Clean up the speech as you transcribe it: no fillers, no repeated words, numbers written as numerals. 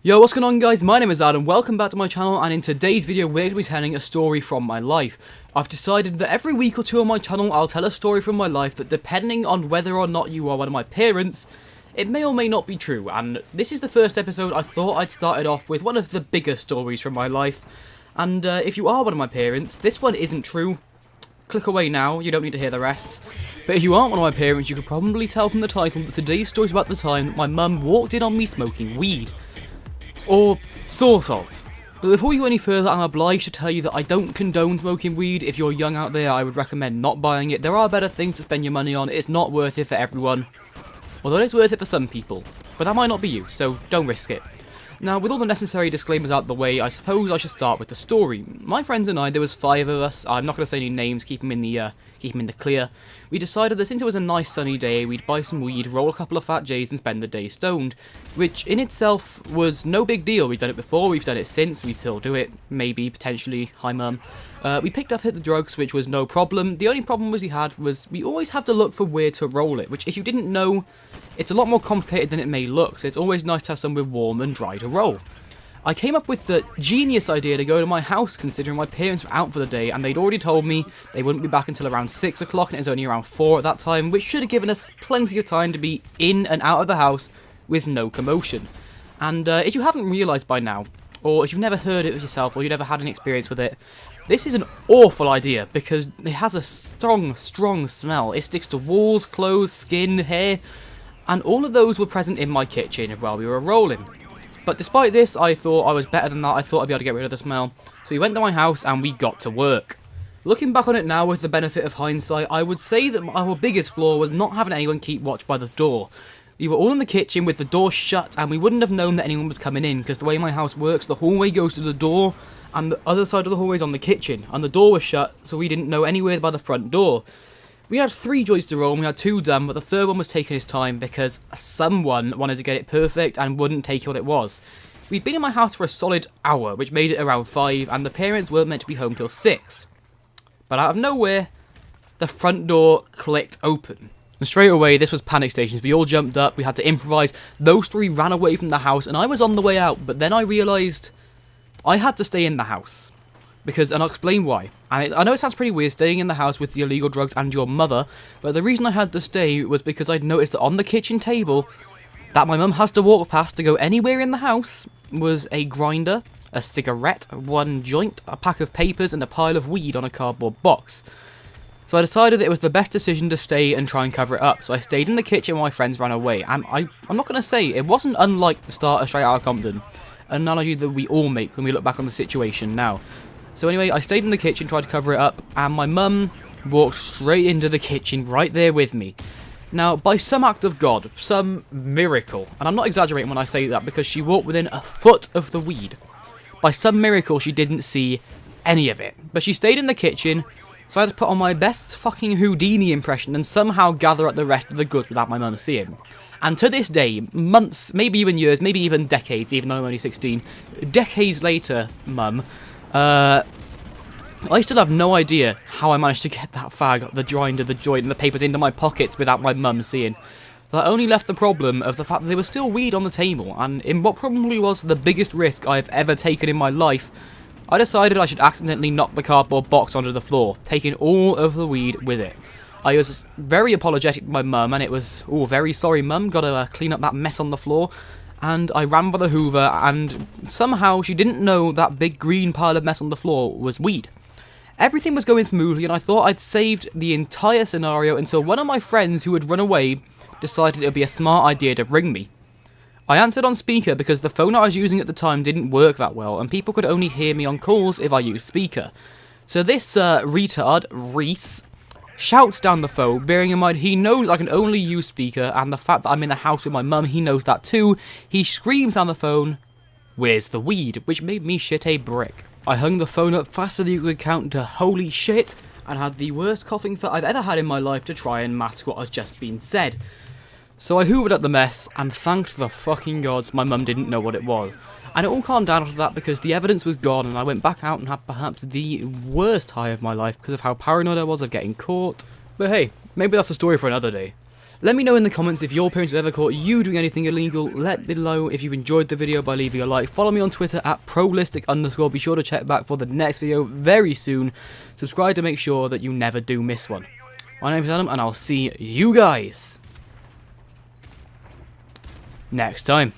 Yo, what's going on guys? My name is Adam, welcome back to my channel, and in today's video we're going to be telling a story from my life. I've decided that every week or two on my channel I'll tell a story from my life that, depending on whether or not you are one of my parents, it may or may not be true. And this is the first episode. I thought I'd start it off with one of the bigger stories from my life. And if you are one of my parents, this one isn't true. Click away now, you don't need to hear the rest. But if you aren't one of my parents, you could probably tell from the title that today's story is about the time that my mum walked in on me smoking weed. Or sort of. But before we go any further, I'm obliged to tell you that I don't condone smoking weed. If you're young out there, I would recommend not buying it. There are better things to spend your money on. It's not worth it for everyone. Although it's worth it for some people. But that might not be you, so don't risk it. Now, with all the necessary disclaimers out the way, I suppose I should start with the story. My friends and I, there was 5 of us. I'm not going to say any names, keep them in the clear. We decided that since it was a nice sunny day, we'd buy some weed, roll a couple of fat J's and spend the day stoned. Which in itself was no big deal. We've done it before, we've done it since, we'd still do it. Maybe, potentially. Hi mum. We picked up hit the drugs, which was no problem. The only problem we had was we always have to look for where to roll it, which if you didn't know, it's a lot more complicated than it may look, so it's always nice to have somewhere warm and dry to roll. I came up with the genius idea to go to my house, considering my parents were out for the day, and they'd already told me they wouldn't be back until around 6 o'clock, and it was only around 4 at that time, which should have given us plenty of time to be in and out of the house with no commotion. And if you haven't realised by now, or if you've never heard it yourself, or you've never had an experience with it, this is an awful idea, because it has a strong smell. It sticks to walls, clothes, skin, hair, and all of those were present in my kitchen while we were rolling. But despite this, I thought I was better than that. I thought I'd be able to get rid of the smell. So we went to my house and we got to work. Looking back on it now with the benefit of hindsight, I would say that our biggest flaw was not having anyone keep watch by the door. We were all in the kitchen with the door shut, and we wouldn't have known that anyone was coming in, because the way my house works, the hallway goes to the door, and the other side of the hallway is on the kitchen, and the door was shut, so we didn't know anywhere by the front door. We had 3 joints to roll, and we had 2 done, but the third one was taking his time because someone wanted to get it perfect and wouldn't take what it was. We'd been in my house for a solid hour, which made it around 5, and the parents weren't meant to be home till 6. But out of nowhere, the front door clicked open. And straight away, this was panic stations. We all jumped up, we had to improvise. Those 3 ran away from the house, and I was on the way out, but then I realised I had to stay in the house. And I'll explain why. And I know it sounds pretty weird staying in the house with the illegal drugs and your mother, but the reason I had to stay was because I'd noticed that on the kitchen table, that my mum has to walk past to go anywhere in the house, was a grinder, a cigarette, 1 joint, a pack of papers, and a pile of weed on a cardboard box. So I decided that it was the best decision to stay and try and cover it up. So I stayed in the kitchen while my friends ran away. And I'm not going to say, it wasn't unlike the start of Straight Outta Compton, an analogy that we all make when we look back on the situation now. So anyway, I stayed in the kitchen, tried to cover it up, and my mum walked straight into the kitchen right there with me. Now, by some act of God, some miracle, and I'm not exaggerating when I say that because she walked within a foot of the weed. By some miracle, she didn't see any of it. But she stayed in the kitchen, so I had to put on my best fucking Houdini impression and somehow gather up the rest of the goods without my mum seeing. And to this day, months, maybe even years, maybe even decades, even though I'm only 16, decades later, mum, I still have no idea how I managed to get that fag, the grinder, the joint, and the papers into my pockets without my mum seeing. That only left the problem of the fact that there was still weed on the table, and in what probably was the biggest risk I've ever taken in my life, I decided I should accidentally knock the cardboard box onto the floor, taking all of the weed with it. I was very apologetic to my mum, and it was, "Oh, very sorry mum, gotta clean up that mess on the floor." And I ran by the Hoover, and somehow she didn't know that big green pile of mess on the floor was weed. Everything was going smoothly, and I thought I'd saved the entire scenario until one of my friends who had run away decided it would be a smart idea to ring me. I answered on speaker because the phone I was using at the time didn't work that well, and people could only hear me on calls if I used speaker. So this retard, Reese, shouts down the phone, bearing in mind he knows I can only use speaker, and the fact that I'm in the house with my mum, he knows that too. He screams down the phone, "Where's the weed?" which made me shit a brick. I hung the phone up faster than you could count to "holy shit," and had the worst coughing fit I've ever had in my life to try and mask what has just been said. So I hoovered up the mess, and thanked the fucking gods my mum didn't know what it was. And it all calmed down after that because the evidence was gone, and I went back out and had perhaps the worst high of my life because of how paranoid I was of getting caught. But hey, maybe that's a story for another day. Let me know in the comments if your parents have ever caught you doing anything illegal. Let me know if you've enjoyed the video by leaving a like. Follow me on Twitter at Prolistic_. Be sure to check back for the next video very soon. Subscribe to make sure that you never do miss one. My name's Adam, and I'll see you guys next time.